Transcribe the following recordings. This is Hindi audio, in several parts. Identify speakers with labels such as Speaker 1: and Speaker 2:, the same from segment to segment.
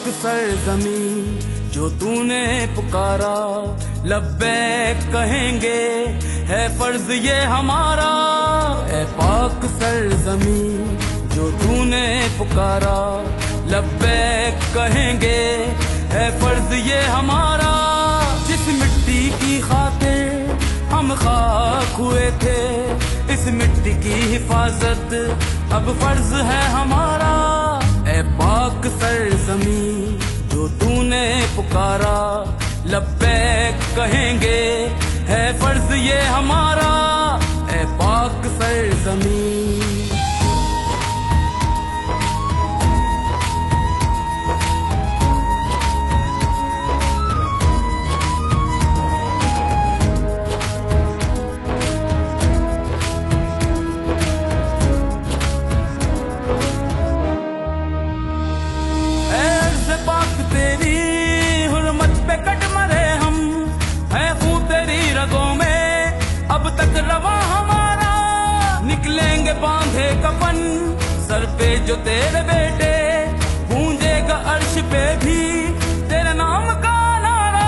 Speaker 1: पाक सरजमीं जो तूने पुकारा, लब्बैक कहेंगे है फर्ज ये हमारा। ए पाक सरजमीं जो तूने पुकारा, लब्बैक कहेंगे है फर्ज ये हमारा। जिस मिट्टी की खातिर हम खाक हुए थे, इस मिट्टी की हिफाजत अब फर्ज है हमारा। ए पाक सरजमीं जो तूने पुकारा, लब्बैक कहेंगे है फर्ज ये हमारा। ए पाक सरजमीं। अब तक रवा हमारा, निकलेंगे बांधे कफन सर पे जो तेरे बेटे, गूंजेगा अर्श पे भी तेरे नाम का नारा।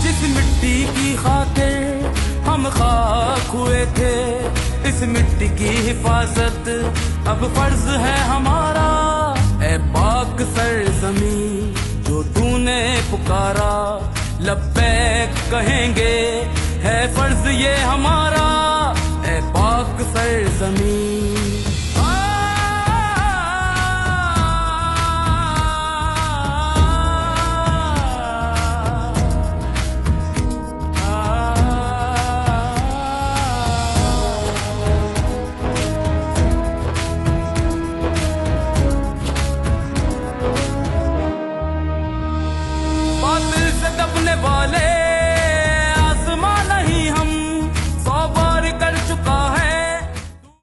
Speaker 1: जिस मिट्टी की खातिर हम खाक हुए थे, इस मिट्टी की हिफाजत अब फर्ज है हमारा। ए पाक सरजमीं जो तूने पुकारा, लब्बैक कहेंगे है फर्ज ये हमारा। ए पाक सरजमीं। बातिल से दबने वाले